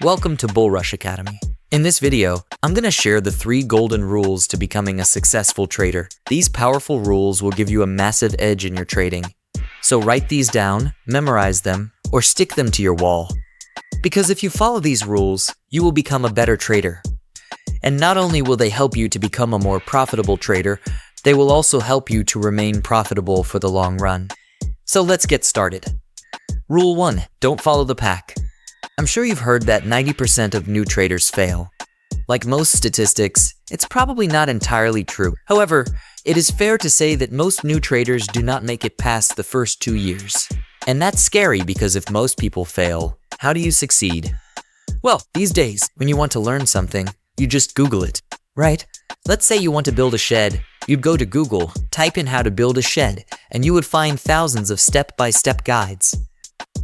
Welcome to Bullrush Academy. In this video, I'm going to share the 3 golden rules to becoming a successful trader. These powerful rules will give you a massive edge in your trading. So write these down, memorize them, or stick them to your wall. Because if you follow these rules, you will become a better trader. And not only will they help you to become a more profitable trader, they will also help you to remain profitable for the long run. So let's get started. Rule 1. Don't follow the pack. I'm sure you've heard that 90% of new traders fail. Like most statistics, it's probably not entirely true. However, it is fair to say that most new traders do not make it past the first 2 years. And that's scary because if most people fail, how do you succeed? Well, these days, when you want to learn something, you just Google it, right? Let's say you want to build a shed. You'd go to Google, type in how to build a shed, and you would find thousands of step-by-step guides.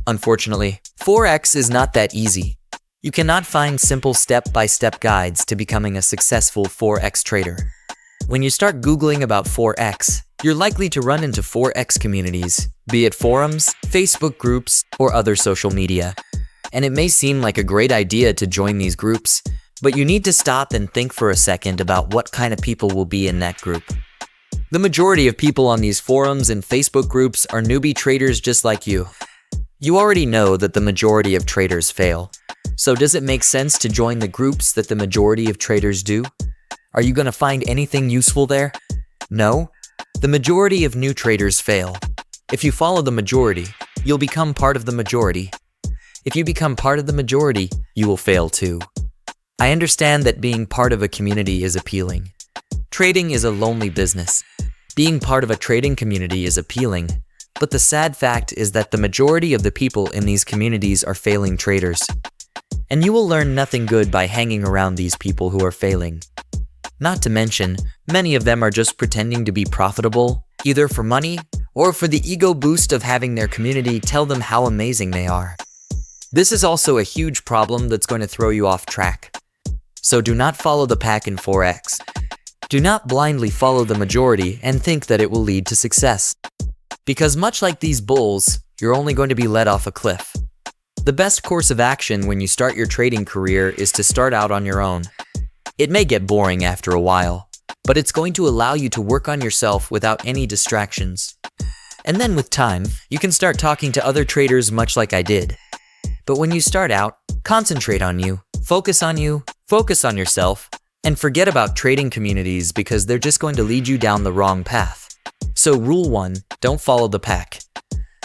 Unfortunately, Forex is not that easy. You cannot find simple step-by-step guides to becoming a successful Forex trader. When you start Googling about Forex, you're likely to run into Forex communities, be it forums, Facebook groups, or other social media. And it may seem like a great idea to join these groups, but you need to stop and think for a second about what kind of people will be in that group. The majority of people on these forums and Facebook groups are newbie traders just like you. You already know that the majority of traders fail. So does it make sense to join the groups that the majority of traders do? Are you going to find anything useful there? No. The majority of new traders fail. If you follow the majority, you'll become part of the majority. If you become part of the majority, you will fail too. I understand that being part of a community is appealing. Trading is a lonely business. Being part of a trading community is appealing. But the sad fact is that the majority of the people in these communities are failing traders. And you will learn nothing good by hanging around these people who are failing. Not to mention, many of them are just pretending to be profitable, either for money or for the ego boost of having their community tell them how amazing they are. This is also a huge problem that's going to throw you off track. So do not follow the pack in Forex. Do not blindly follow the majority and think that it will lead to success. Because much like these bulls, you're only going to be led off a cliff. The best course of action when you start your trading career is to start out on your own. It may get boring after a while, but it's going to allow you to work on yourself without any distractions. And then with time, you can start talking to other traders much like I did. But when you start out, concentrate on you, focus on yourself, and forget about trading communities because they're just going to lead you down the wrong path. So rule 1, don't follow the pack.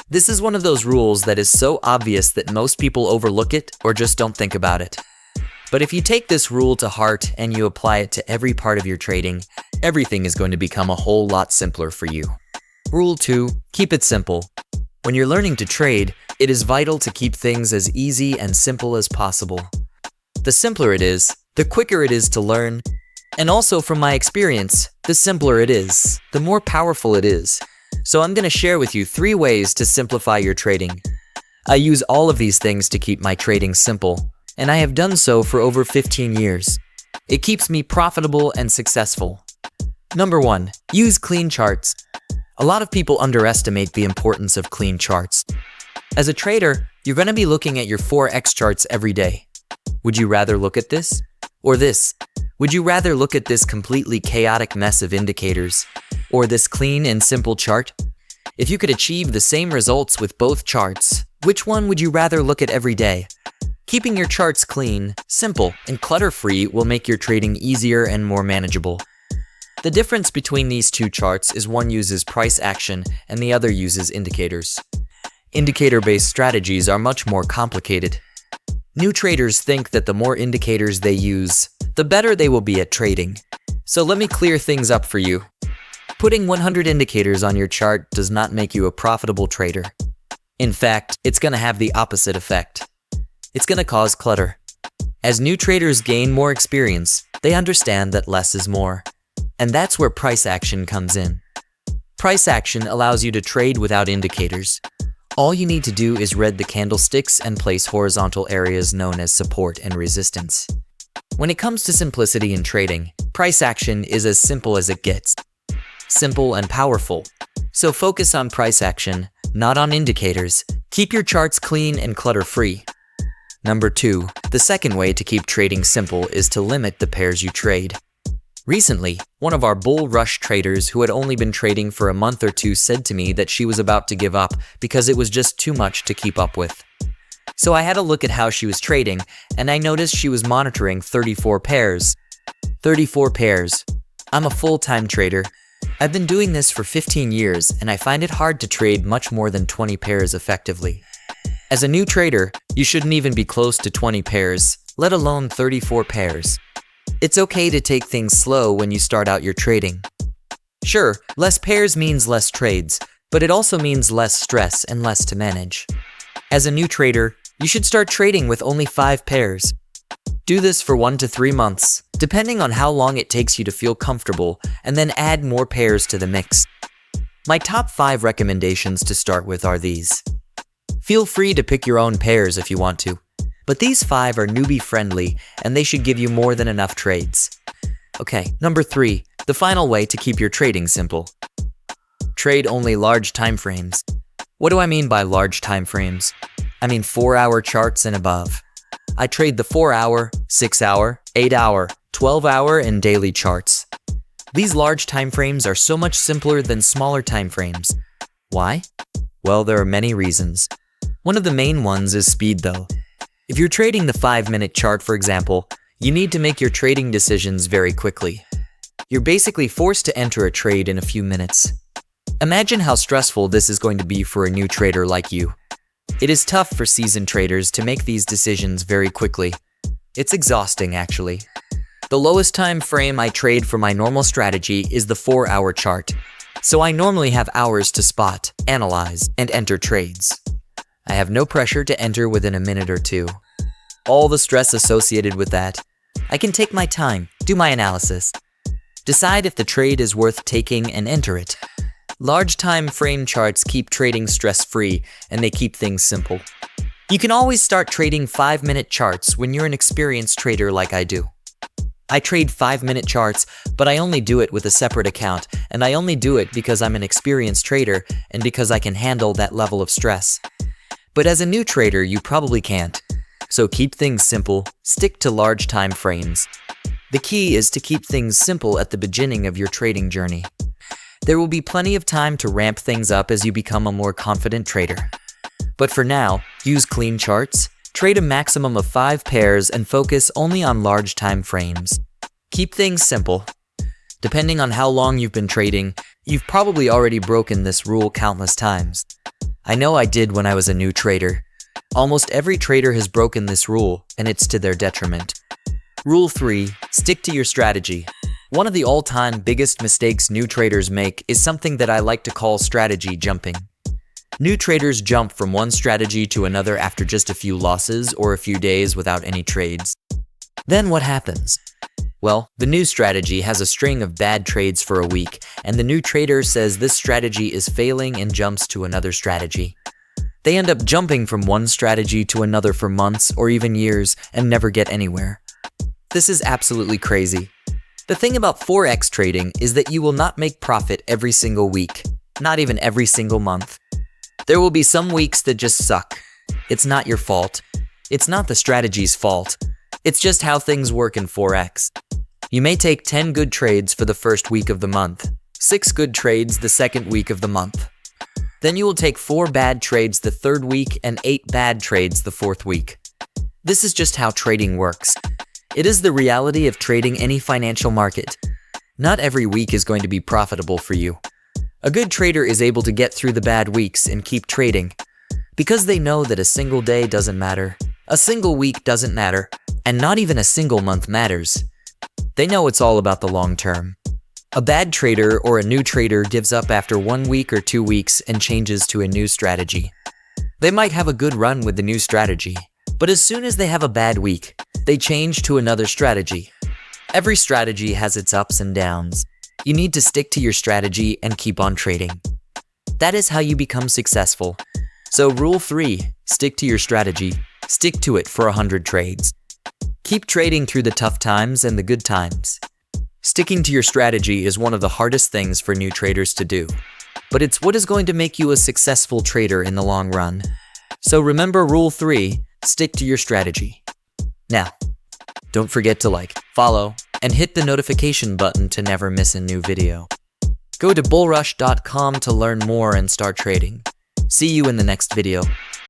This is one of those rules that is so obvious that most people overlook it or just don't think about it. But if you take this rule to heart and you apply it to every part of your trading, everything is going to become a whole lot simpler for you. Rule 2, keep it simple. When you're learning to trade, it is vital to keep things as easy and simple as possible. The simpler it is, the quicker it is to learn. And also from my experience, the simpler it is, the more powerful it is. So I'm going to share with you 3 ways to simplify your trading. I use all of these things to keep my trading simple, and I have done so for over 15 years. It keeps me profitable and successful. Number 1, use clean charts. A lot of people underestimate the importance of clean charts. As a trader, you're going to be looking at your Forex charts every day. Would you rather look at this or this? Would you rather look at this completely chaotic mess of indicators or this clean and simple chart? If you could achieve the same results with both charts, which one would you rather look at every day? Keeping your charts clean, simple, and clutter-free will make your trading easier and more manageable. The difference between these 2 charts is one uses price action and the other uses indicators. Indicator-based strategies are much more complicated. New traders think that the more indicators they use, the better they will be at trading. So let me clear things up for you. Putting 100 indicators on your chart does not make you a profitable trader. In fact, it's going to have the opposite effect. It's going to cause clutter. As new traders gain more experience, they understand that less is more. And that's where price action comes in. Price action allows you to trade without indicators. All you need to do is read the candlesticks and place horizontal areas known as support and resistance. When it comes to simplicity in trading, price action is as simple as it gets. Simple and powerful. So focus on price action, not on indicators. Keep your charts clean and clutter-free. Number 2, the second way to keep trading simple is to limit the pairs you trade. Recently, one of our bull rush traders who had only been trading for a month or two said to me that she was about to give up because it was just too much to keep up with. So I had a look at how she was trading, and I noticed she was monitoring 34 pairs. 34 pairs. I'm a full-time trader. I've been doing this for 15 years, and I find it hard to trade much more than 20 pairs effectively. As a new trader, you shouldn't even be close to 20 pairs, let alone 34 pairs. It's okay to take things slow when you start out your trading. Sure, less pairs means less trades, but it also means less stress and less to manage. As a new trader, you should start trading with only 5 pairs. Do this for 1 to 3 months, depending on how long it takes you to feel comfortable, and then add more pairs to the mix. My top 5 recommendations to start with are these. Feel free to pick your own pairs if you want to, but these 5 are newbie friendly and they should give you more than enough trades. Okay, number 3, the final way to keep your trading simple. Trade only large time frames. What do I mean by large time frames? I mean 4-hour charts and above. I trade the 4-hour, 6-hour, 8-hour, 12-hour, and daily charts. These large time frames are so much simpler than smaller time frames. Why? Well, there are many reasons. One of the main ones is speed though. If you're trading the 5-minute chart, for example, you need to make your trading decisions very quickly. You're basically forced to enter a trade in a few minutes. Imagine how stressful this is going to be for a new trader like you. It is tough for seasoned traders to make these decisions very quickly. It's exhausting, actually. The lowest time frame I trade for my normal strategy is the 4-hour chart, so I normally have hours to spot, analyze, and enter trades. I have no pressure to enter within a minute or two. All the stress associated with that. I can take my time, do my analysis, decide if the trade is worth taking, and enter it. Large time frame charts keep trading stress-free, and they keep things simple. You can always start trading 5-minute charts when you're an experienced trader like I do. I trade 5-minute charts, but I only do it with a separate account, and I only do it because I'm an experienced trader and because I can handle that level of stress. But as a new trader, you probably can't. So keep things simple, stick to large time frames. The key is to keep things simple at the beginning of your trading journey. There will be plenty of time to ramp things up as you become a more confident trader. But for now, use clean charts, trade a maximum of 5 pairs, and focus only on large time frames. Keep things simple. Depending on how long you've been trading, you've probably already broken this rule countless times. I know I did when I was a new trader. Almost every trader has broken this rule, and it's to their detriment. Rule 3, stick to your strategy. One of the all-time biggest mistakes new traders make is something that I like to call strategy jumping. New traders jump from one strategy to another after just a few losses or a few days without any trades. Then what happens? Well, the new strategy has a string of bad trades for a week, and the new trader says this strategy is failing and jumps to another strategy. They end up jumping from one strategy to another for months or even years and never get anywhere. This is absolutely crazy. The thing about Forex trading is that you will not make profit every single week, not even every single month. There will be some weeks that just suck. It's not your fault. It's not the strategy's fault. It's just how things work in Forex. You may take 10 good trades for the first week of the month, 6 good trades the second week of the month. Then you will take 4 bad trades the third week and 8 bad trades the fourth week. This is just how trading works. It is the reality of trading any financial market. Not every week is going to be profitable for you. A good trader is able to get through the bad weeks and keep trading because they know that a single day doesn't matter, a single week doesn't matter, and not even a single month matters. They know it's all about the long term. A bad trader or a new trader gives up after 1 week or 2 weeks and changes to a new strategy. They might have a good run with the new strategy, but as soon as they have a bad week, they change to another strategy. Every strategy has its ups and downs. You need to stick to your strategy and keep on trading. That is how you become successful. So rule 3, stick to your strategy. Stick to it for 100 trades. Keep trading through the tough times and the good times. Sticking to your strategy is one of the hardest things for new traders to do, but it's what is going to make you a successful trader in the long run. So remember rule 3, Stick to your strategy. Now, don't forget to like, follow, and hit the notification button to never miss a new video. Go to Bullrush.com to learn more and start trading. See you in the next video.